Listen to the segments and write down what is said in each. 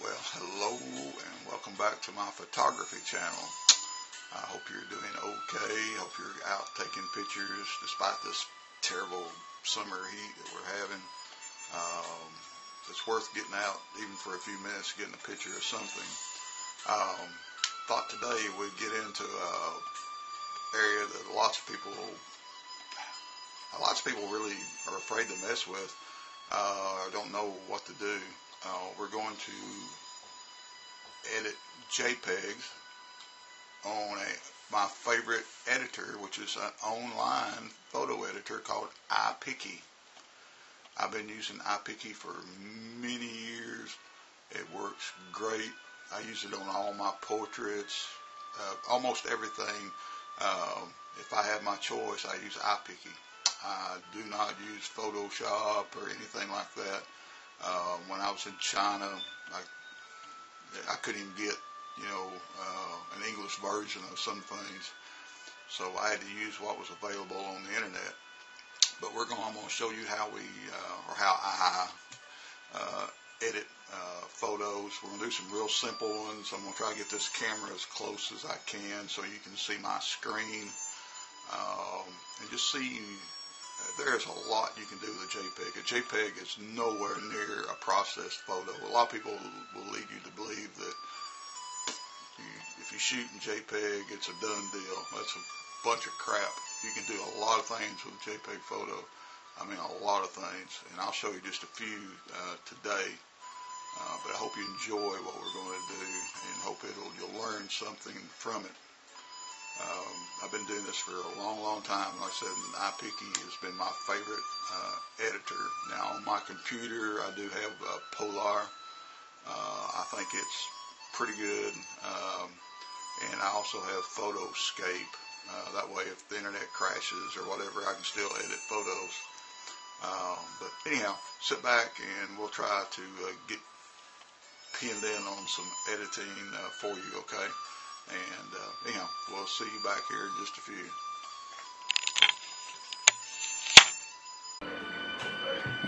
Well, hello and welcome back to my photography channel. I hope you're doing okay. Hope you're out taking pictures despite this terrible summer heat that we're having. It's worth getting out even for a few minutes, getting a picture of something. Thought today we'd get into an area that lots of people really are afraid to mess with, or don't know what to do. We're going to edit JPEGs on my favorite editor, which is an online photo editor called IPiccy. I've been using IPiccy for many years. It works great. I use it on all my portraits, almost everything. If I have my choice, I use IPiccy. I do not use Photoshop or anything like that. When I was in China, I couldn't even get, an English version of some things, so I had to use what was available on the internet. But I'm going to show you how I edit photos. We're going to do some real simple ones. I'm going to try to get this camera as close as I can so you can see my screen, and just see. There's a lot you can do with a JPEG. A JPEG is nowhere near a processed photo. A lot of people will lead you to believe that if you shoot in JPEG, it's a done deal. That's a bunch of crap. You can do a lot of things with a JPEG photo. I mean, a lot of things. And I'll show you just a few today. But I hope you enjoy what we're going to do, and hope you'll learn something from it. I've been doing this for a long time. Like I said, IPiccy has been my favorite editor. Now on my computer, I do have Polar. I think it's pretty good. And I also have Photoscape. That way, if the internet crashes or whatever, I can still edit photos. But anyhow, sit back and we'll try to get pinned in on some editing for you, okay? And anyhow, we'll see you back here in just a few.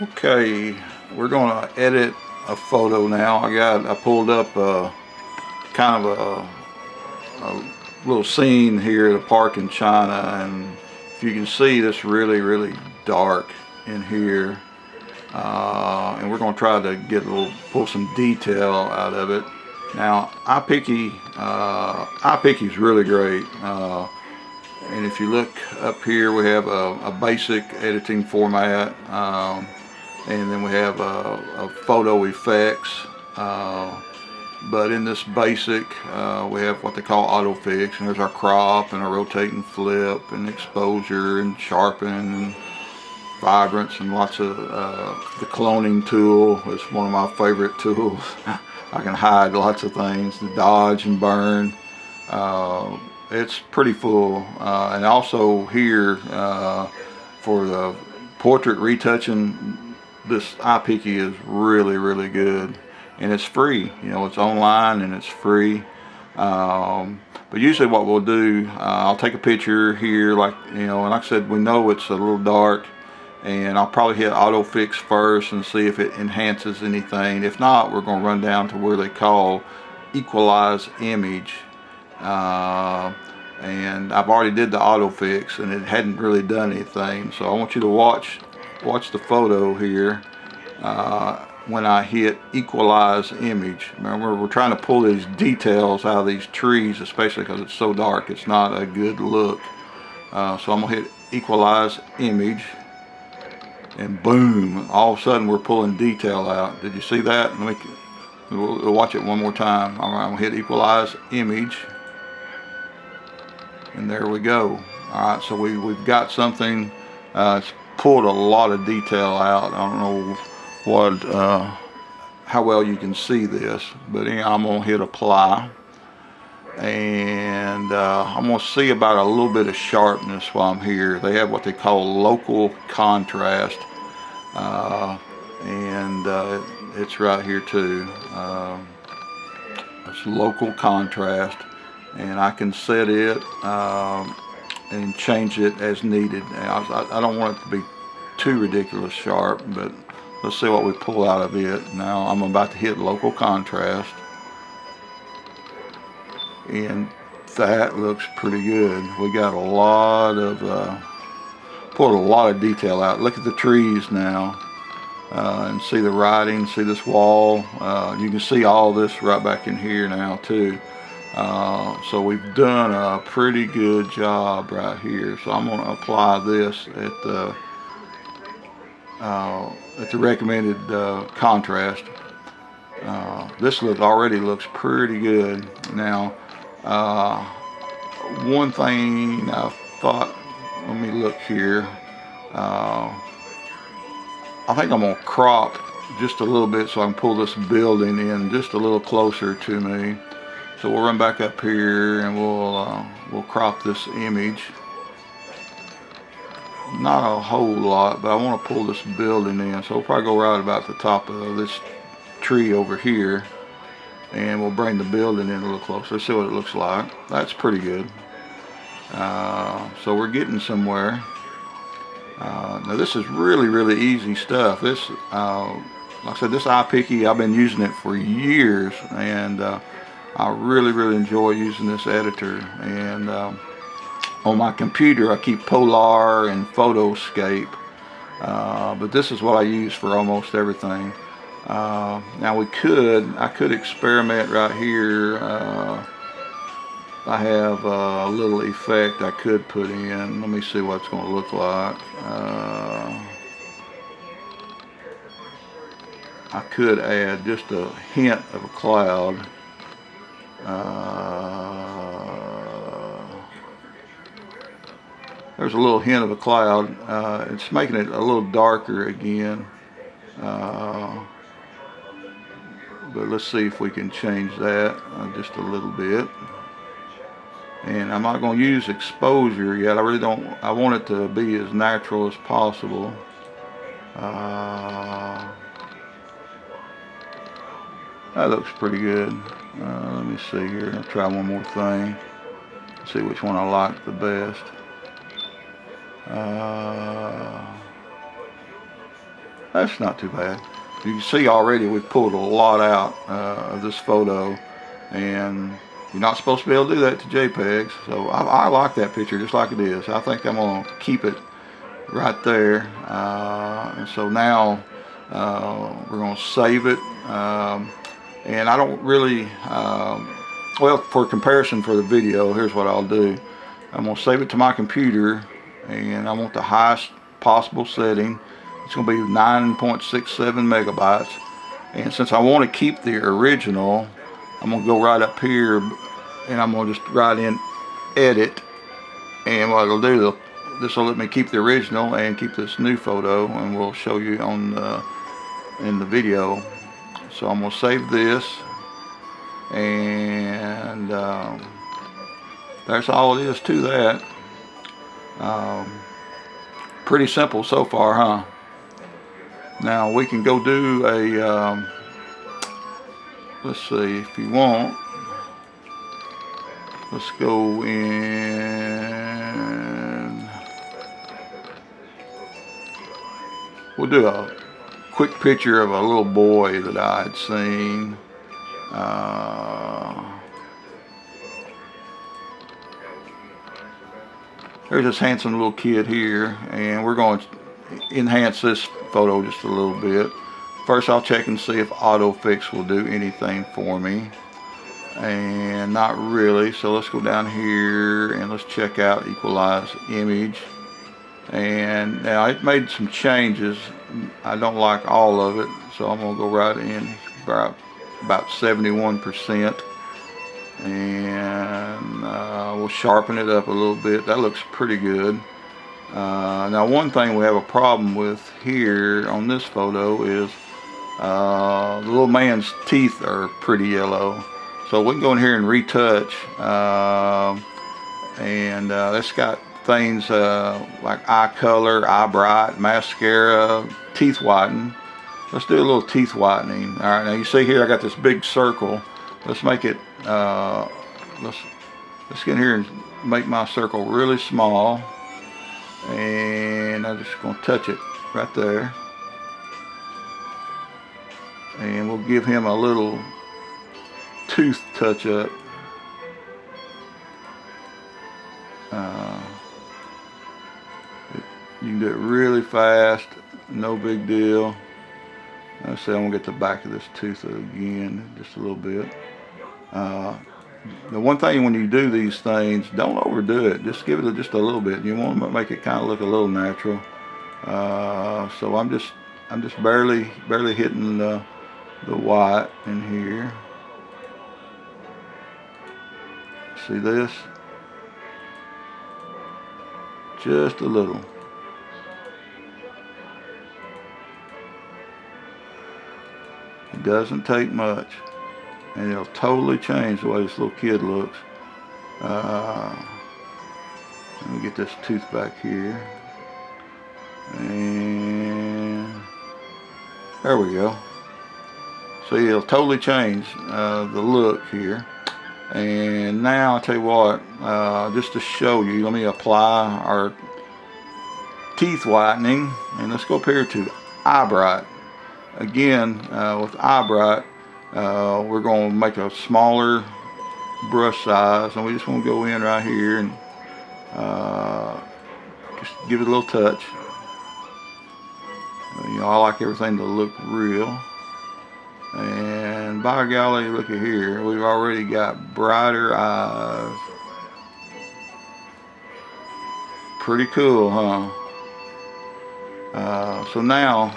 Okay, we're going to edit a photo now. I pulled up kind of a little scene here at a park in China, and if you can see, this really dark in here, and we're going to try to pull some detail out of it. Now, IPiccy is really great, and if you look up here, we have a basic editing format, and then we have a photo effects, but in this basic, we have what they call autofix, and there's our crop and our rotate and flip and exposure and sharpen and vibrance, and lots of the cloning tool is one of my favorite tools. I can hide lots of things, the dodge and burn. It's pretty full. And also here, for the portrait retouching, this IPiccy is really good. And it's free. It's online and it's free. But usually what we'll do, I'll take a picture here, and like I said, we know it's a little dark, and I'll probably hit autofix first and see if it enhances anything. If not, we're going to run down to where they call equalize image, and I've already did the autofix and it hadn't really done anything. So I want you to watch the photo here when I hit equalize image. Remember, we're trying to pull these details out of these trees, especially because it's so dark. It's not a good look. So I'm going to hit equalize image, and boom, all of a sudden we're pulling detail out. Did you see that? We'll watch it one more time. I'm going to hit equalize image, and there we go. Alright, so we've got something. It's pulled a lot of detail out. I don't know how well you can see this, but I'm going to hit apply, and I'm going to see about a little bit of sharpness while I'm here. They have what they call local contrast, and it's right here too. It's local contrast, and I can set it and change it as needed. I don't want it to be too ridiculous sharp, but Let's see what we pull out of it. Now I'm about to hit local contrast, and that looks pretty good. We got a lot of pulled a lot of detail out. Look at the trees now, and see the writing, see this wall. You can see all this right back in here now too. So we've done a pretty good job right here. So I'm going to apply this at the recommended contrast. This already looks pretty good. Now, one thing I thought, let me look here. I think I'm going to crop just a little bit so I can pull this building in just a little closer to me. So we'll run back up here and we'll crop this image. Not a whole lot, but I want to pull this building in. So we'll probably go right about the top of this tree over here, and we'll bring the building in a little closer. See what it looks like. That's pretty good. So we're getting somewhere. Now this is really easy stuff. This, like I said, this IPiccy, I've been using it for years, and I really enjoy using this editor. And on my computer I keep Polar and Photoscape, but this is what I use for almost everything. Now I could experiment right here. I have a little effect I could put in. Let me see what it's going to look like. I could add just a hint of a cloud. There's a little hint of a cloud. It's making it a little darker again. But let's see if we can change that just a little bit. And I'm not going to use exposure yet. I really don't. I want it to be as natural as possible. That looks pretty good. Let me see here. I'll try one more thing. See which one I like the best. That's not too bad. You can see already we've pulled a lot out of this photo, and you're not supposed to be able to do that to JPEGs. So I like that picture just like it is. I think I'm going to keep it right there. And so now we're going to save it. And I don't really, well, for comparison for the video, here's what I'll do. I'm going to save it to my computer, and I want the highest possible setting. It's going to be 9.67 megabytes. And since I want to keep the original, I'm going to go right up here, and I'm going to just write in edit. And what it'll do, this will let me keep the original and keep this new photo, and we'll show you on in the video. So I'm going to save this, and that's all it is to that. Pretty simple so far, huh? Now we can go do a, let's see, if you want, let's go in, we'll do a quick picture of a little boy that I had seen. There's this handsome little kid here, and we're going to enhance this photo just a little bit. First I'll check and see if autofix will do anything for me, and not really. So let's go down here and let's check out equalize image. And now it made some changes. I don't like all of it, so I'm going to go right in about 71%, and we'll sharpen it up a little bit. That looks pretty good. Now one thing we have a problem with here on this photo is the little man's teeth are pretty yellow, so we can go in here and retouch, and that's got things like eye color, eye bright, mascara, teeth whiten. Let's do a little teeth whitening. All right, now you see here I got this big circle. Let's make it, let's get in here and make my circle really small, and I'm just going to touch it right there. and we'll give him a little tooth touch up. You can do it really fast, no big deal. Let's see, I'm gonna get the back of this tooth again, just a little bit. The one thing when you do these things, don't overdo it. Just give it just a little bit. You want to make it kind of look a little natural. So I'm just barely hitting the white in here. See this? Just a little. It doesn't take much, and it'll totally change the way this little kid looks. Let me get this tooth back here, and there we go. See, it'll totally change the look here. And now I'll tell you what, just to show you, let me apply our teeth whitening, and let's go up here to iBright. Again, with iBright, we're going to make a smaller brush size, and we just want to go in right here and just give it a little touch. You know, I like everything to look real. And by golly, look at here, we've already got brighter eyes. Pretty cool, huh? So now,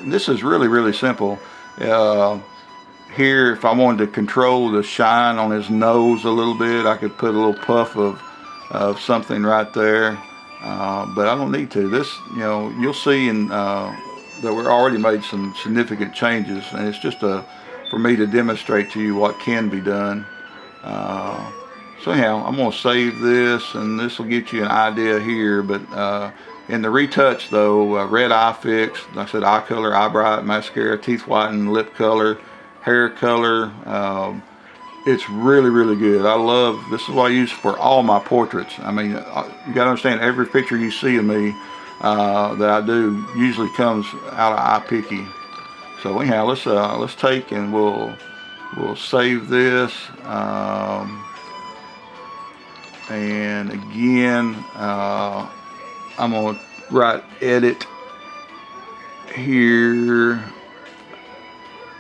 this is really simple. Here, if I wanted to control the shine on his nose a little bit, I could put a little puff of something right there. But I don't need to. This, you know, you'll see in that we're already made some significant changes, and it's just for me to demonstrate to you what can be done. So anyhow, I'm going to save this, and this will get you an idea here. But in the retouch though, red eye fix, like I said, eye color, iBright, mascara, teeth whiten, lip color, hair color. It's really good. I love, this is what I use for all my portraits. I mean, you got to understand, every picture you see of me that I do usually comes out of IPiccy. So anyhow, let's take and we'll save this. And again, I'm gonna write edit here,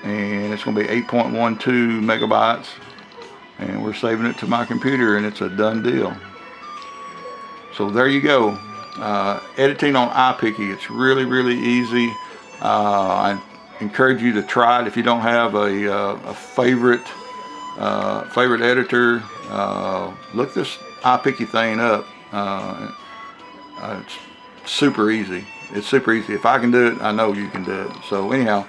and it's gonna be 8.12 megabytes. And we're saving it to my computer, and it's a done deal. So there you go. Editing on IPiccy. It's really easy. I encourage you to try it if you don't have a favorite editor. Look this IPiccy thing up. It's super easy. It's super easy. If I can do it, I know you can do it. So anyhow,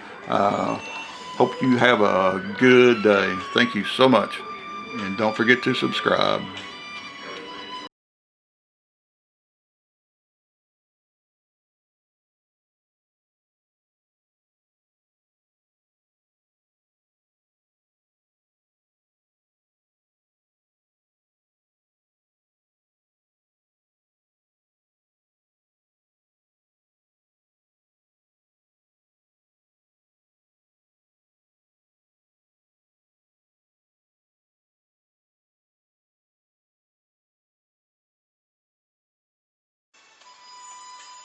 hope you have a good day. Thank you so much. And don't forget to subscribe.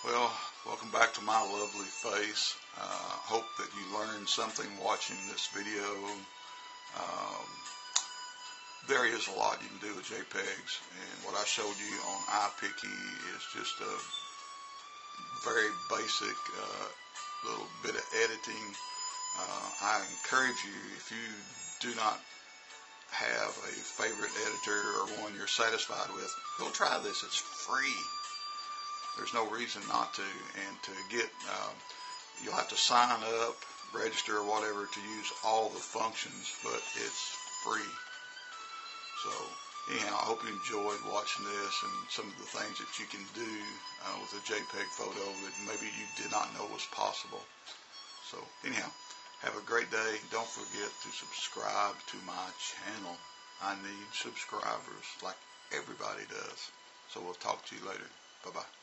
Well, welcome back to my lovely face. Hope that you learned something watching this video. There is a lot you can do with JPEGs, and what I showed you on IPiccy is just a very basic little bit of editing. I encourage you, if you do not have a favorite editor or one you're satisfied with, go try this. It's free. There's no reason not to. And to get, you'll have to sign up, register or whatever to use all the functions, but it's free. So anyhow, I hope you enjoyed watching this and some of the things that you can do with a JPEG photo that maybe you did not know was possible. So anyhow, have a great day. Don't forget to subscribe to my channel. I need subscribers like everybody does. So we'll talk to you later. Bye-bye.